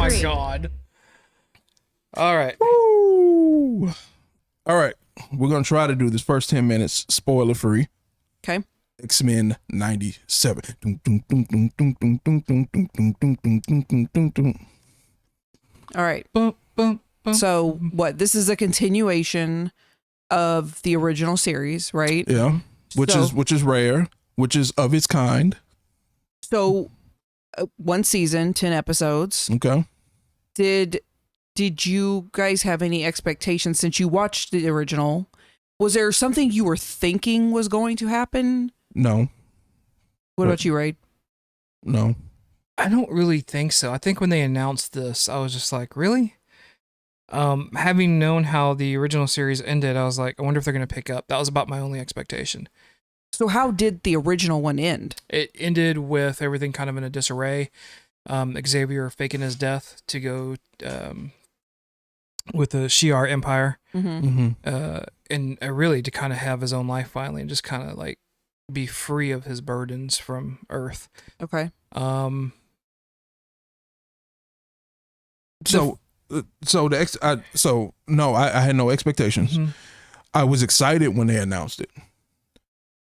my screen. God. All right. Woo. All right. We're going to try to do this first 10 minutes spoiler free. Okay. X-Men 97. All right. Bum, bum, bum. So what? This is a continuation of the original series, right? Yeah. Which is rare, which is of its kind. So one season, 10 episodes. Okay. Did you guys have any expectations since you watched the original? Was there something you were thinking was going to happen? No. What about you, Ray? No. I don't really think so. I think when they announced this, I was just like, really? Having known how the original series ended, I was like, I wonder if they're going to pick up. That was about my only expectation. So how did the original one end? It ended with everything kind of in a disarray. Xavier faking his death to go with the Shi'ar Empire. Mm-hmm. And really to kind of have his own life finally and just kind of like be free of his burdens from Earth. Okay. So I had no expectations. Mhm. I was excited when they announced it,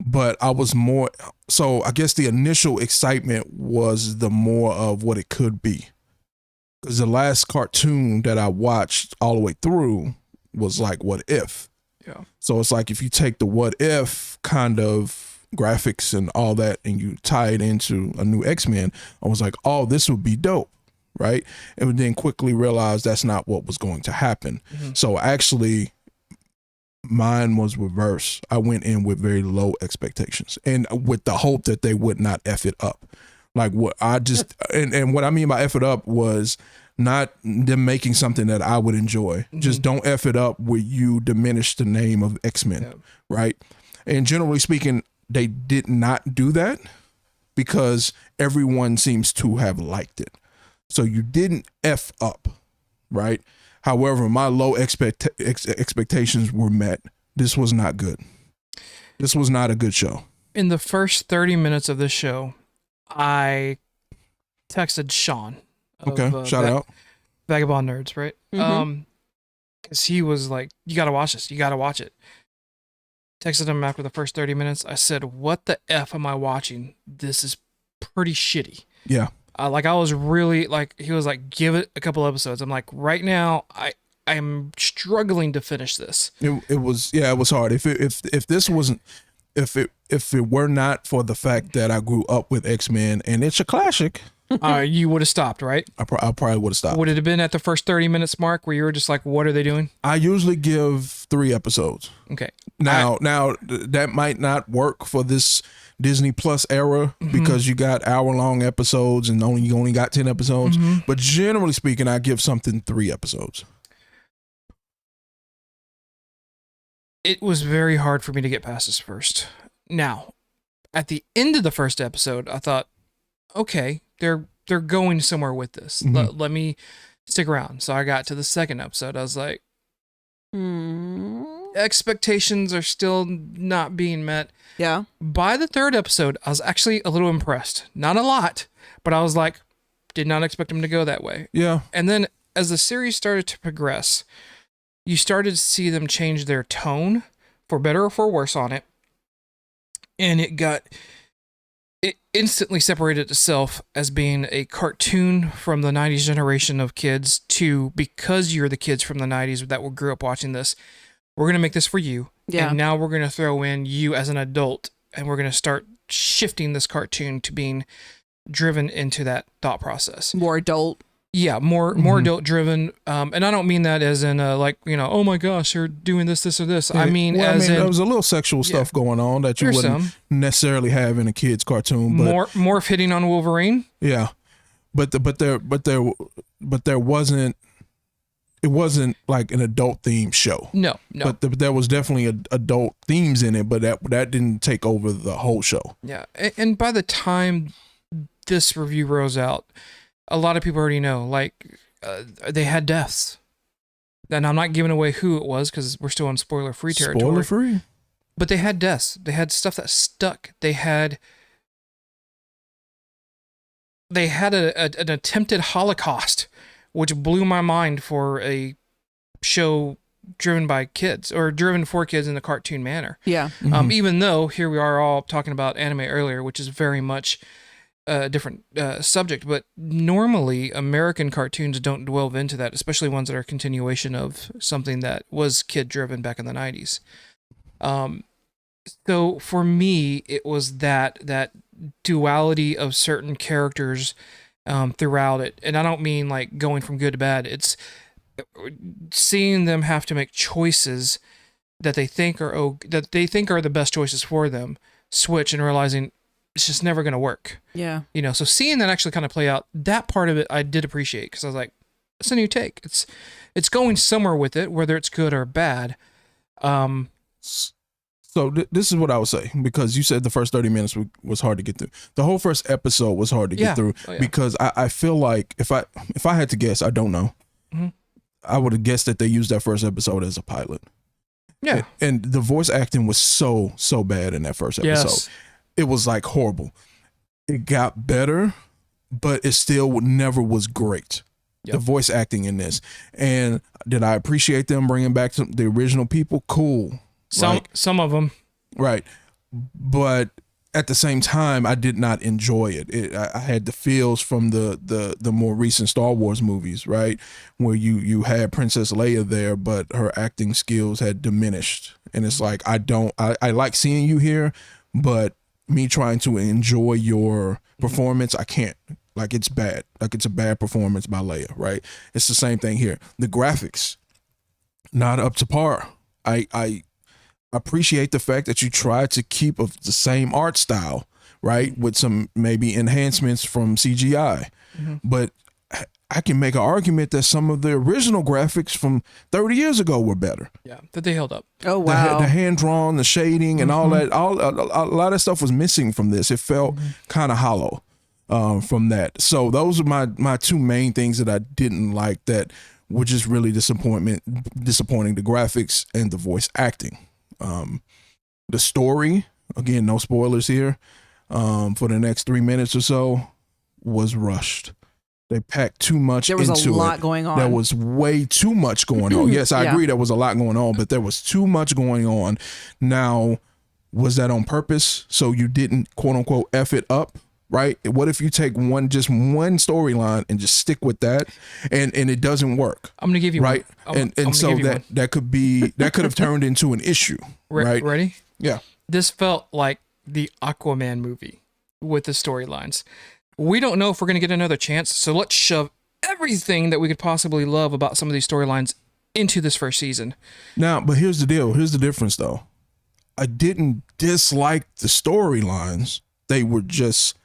but I was more. So I guess the initial excitement was the more of what it could be, because the last cartoon that I watched all the way through was like What If. Yeah. So it's like if you take the What If kind of graphics and all that and you tie it into a new X-Men, I was like, oh, this would be dope. Right. And then quickly realized that's not what was going to happen. Mhm. So actually, mine was reverse. I went in with very low expectations and with the hope that they would not F it up. Like what I just, and what I mean by F it up was not them making something that I would enjoy. Just don't F it up where you diminish the name of X-Men. Yeah. Right. And generally speaking, they did not do that because everyone seems to have liked it. So you didn't F up, right? However, my low expectations were met. This was not good. This was not a good show. In the first 30 minutes of this show, I texted Sean. Okay, shout out. Vagabond Nerds, right? Mhm. Because he was like, you got to watch this. You got to watch it. Texted him after the first 30 minutes. I said, what the F am I watching? This is pretty shitty. Yeah. I was really like, he was like, give it a couple episodes. I'm like, right now, I am struggling to finish this. It was hard. If this wasn't, if it were not for the fact that I grew up with X-Men and it's a classic, You would have stopped, right? I probably would have stopped. Would it have been at the first 30 minutes mark where you were just like, what are they doing? I usually give 3 episodes. Okay. Now that might not work for this Disney Plus era because you got hour-long episodes and you only got 10 episodes. But generally speaking, I give something 3 episodes. It was very hard for me to get past this first. Now, at the end of the first episode, I thought, okay, they're going somewhere with this. Let me stick around. So I got to the second episode. I was like, expectations are still not being met. Yeah. By the third episode, I was actually a little impressed. Not a lot, but I was like, did not expect them to go that way. Yeah. And then as the series started to progress, you started to see them change their tone for better or for worse on it. And it instantly separated itself as being a cartoon from the 90s generation of kids to, because you're the kids from the 90s that grew up watching this, we're going to make this for you. Yeah. And now we're going to throw in you as an adult and we're going to start shifting this cartoon to being driven into that thought process. More adult. Yeah, more adult driven. And I don't mean that as in like, oh my gosh, you're doing this or this. I mean, there was a little sexual stuff going on that you wouldn't necessarily have in a kid's cartoon. But Morph hitting on Wolverine. Yeah, but there wasn't. It wasn't like an adult themed show. No. But there was definitely adult themes in it, but that didn't take over the whole show. Yeah, and by the time this review rolls out, a lot of people already know, like, they had deaths. And I'm not giving away who it was because we're still in spoiler-free territory. Spoiler-free? But they had deaths. They had stuff that stuck. They had an attempted Holocaust which blew my mind for a show driven by kids or driven for kids in a cartoon manner. Yeah. Even though here we are all talking about anime earlier, which is very much a different subject, but normally American cartoons don't delve into that, especially ones that are a continuation of something that was kid driven back in the 90s. So for me, it was that duality of certain characters throughout it. And I don't mean like going from good to bad. It's seeing them have to make choices that they think are the best choices for them, switch and realizing it's just never going to work. Yeah. So seeing that actually kind of play out, that part of it I did appreciate, because I was like, it's a new take. It's going somewhere with it, whether it's good or bad. So this is what I would say, because you said the first 30 minutes was hard to get through. The whole first episode was hard to get through because I feel like if I had to guess, I don't know. Mm-hmm. I would have guessed that they used that first episode as a pilot. Yeah. And the voice acting was so bad in that first episode. Yes. It was like horrible. It got better, but it still never was great. Yep. The voice acting in this. And did I appreciate them bringing back the original people? Cool. Some of them. Right. But at the same time, I did not enjoy it. I had the feels from the more recent Star Wars movies, right? Where you had Princess Leia there, but her acting skills had diminished. And it's like, I like seeing you here, but me trying to enjoy your performance, I can't. Like, it's bad. Like, it's a bad performance by Leia, right? It's the same thing here. The graphics, not up to par. I appreciate the fact that you try to keep the same art style, right, with some maybe enhancements from CGI. Mm-hmm. But I can make an argument that some of the original graphics from 30 years ago were better. Yeah, that they held up. Oh, wow. The hand drawn, the shading, and all that. A lot of stuff was missing from this. It felt kind of hollow from that. So those are my two main things that I didn't like, that were just really disappointing. The graphics and the voice acting. The story, again, no spoilers here, for the next 3 minutes or so, was rushed. They packed too much into it. There was a lot going on. There was way too much going on. Yes, I agree there was a lot going on, but there was too much going on. Now, was that on purpose? So you didn't, quote unquote, F it up, right? What if you take one storyline and just stick with that, and it doesn't work? I'm going to give you right. one. And so that could have turned into an issue. Right. Ready? Yeah. This felt like the Aquaman movie with the storylines. We don't know if we're going to get another chance, so let's shove everything that we could possibly love about some of these storylines into this first season. Now, but here's the deal. Here's the difference, though. I didn't dislike the storylines. They were just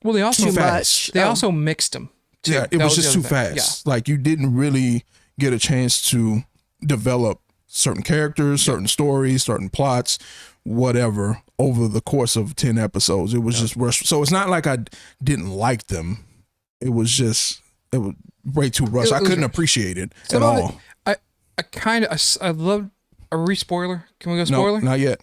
they also too fast. They also mixed them. Too. Yeah, it That was just the too other thing. fast. Like, you didn't really get a chance to develop certain characters, certain stories, certain plots, whatever, over the course of 10 episodes. It was just rushed. So it's not like I didn't like them. It was way too rushed. I couldn't appreciate it at all. I love a re-spoiler. Can we go spoiler? No, not yet.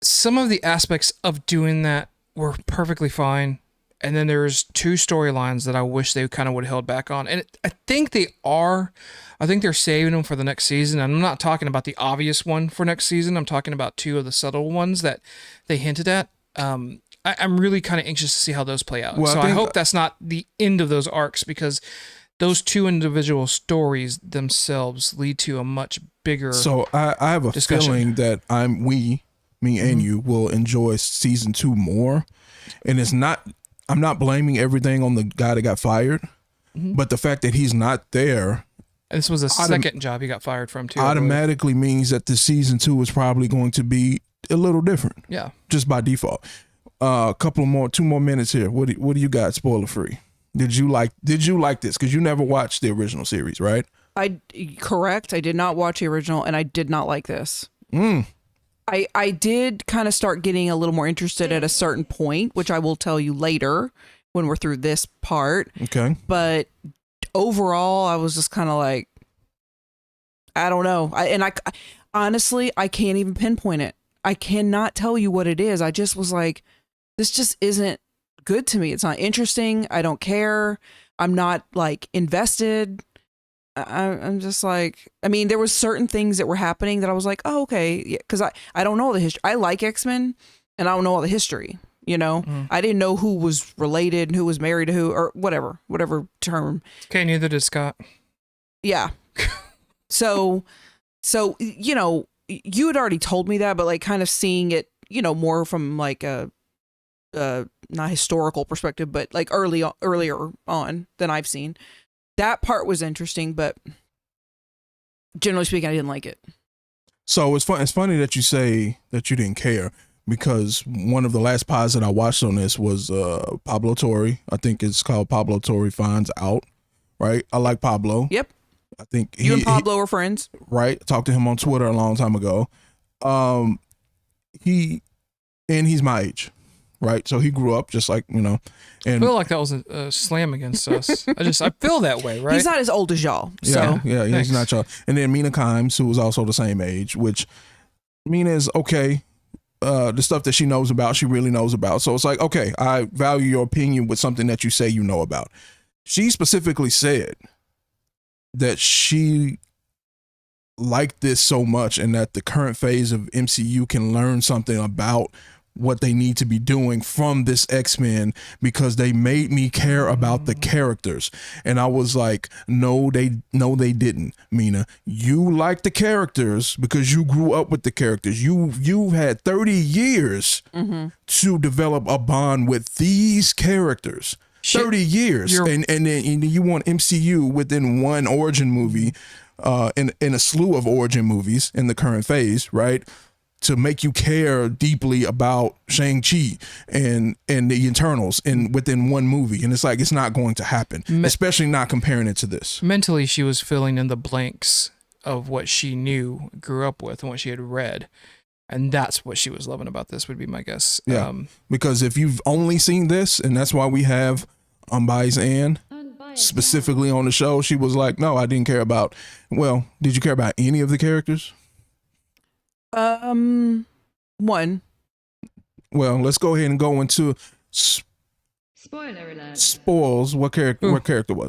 Some of the aspects of doing that were perfectly fine. And then there's two storylines that I wish they kind of would have held back on. And I think they are. I think they're saving them for the next season. And I'm not talking about the obvious one for next season. I'm talking about two of the subtle ones that they hinted at. I'm really kind of anxious to see how those play out. Well, so I hope that's not the end of those arcs, because those two individual stories themselves lead to a much bigger. So I have a feeling that me and you will enjoy season 2 more. And it's not, I'm not blaming everything on the guy that got fired, but the fact that he's not there. And this was a second job he got fired from too. Automatically means that the season 2 is probably going to be a little different. Yeah. Just by default. 2 more minutes here. What do you got spoiler free? Did you like this? Because you never watched the original series, right? Correct. I did not watch the original, and I did not like this. I did kind of start getting a little more interested at a certain point, which I will tell you later when we're through this part. Okay. But overall, I was just kind of like, I don't know. I honestly, I can't even pinpoint it. I cannot tell you what it is. I just was like, this just isn't good to me. It's not interesting. I don't care. I'm not like invested. I'm just like, I mean, there was certain things that were happening that I was like, oh, okay. Because I don't know all the history. I like X-Men and I don't know all the history, you know? I didn't know who was related and who was married to who or whatever term. Okay, neither did Scott. Yeah. So, you know, you had already told me that, but like kind of seeing it, you know, more from like a not historical perspective, but like earlier on than I've seen. That part was interesting, but generally speaking, I didn't like it. So it's fun. It's funny that you say that you didn't care, because one of the last pods that I watched on this was Pablo Torre. I think it's called Pablo Torre Finds Out. Right. I like Pablo. Yep. I think you and Pablo are friends. Right. I talked to him on Twitter a long time ago. He's my age. Right. So he grew up just like, you know, and I feel like that was a slam against us. I feel that way, right? He's not as old as y'all. So. Yeah, he's not y'all. And then Mina Kimes, who was also the same age, which Mina is okay. The stuff that she knows about, she really knows about. So it's like, okay, I value your opinion with something that you say you know about. She specifically said that she liked this so much and that the current phase of MCU can learn something about what they need to be doing from this X-Men, because they made me care about the characters. And I was like, no, they didn't, Mina. You like the characters because you grew up with the characters. You've had 30 years to develop a bond with these characters. 30 years. And then you want MCU within one origin movie, in a slew of origin movies in the current phase, right? To make you care deeply about Shang-Chi and the Eternals within one movie. And it's like, it's not going to happen, especially not comparing it to this. Mentally, she was filling in the blanks of what she knew, grew up with, and what she had read. And that's what she was loving about this, would be my guess. Yeah, because if you've only seen this, and that's why we have Unbiased Ann specifically on the show, she was like, no, I didn't care about, well, did you care about any of the characters? One. Well, let's go ahead and go into spoiler alert. Spoils. What character was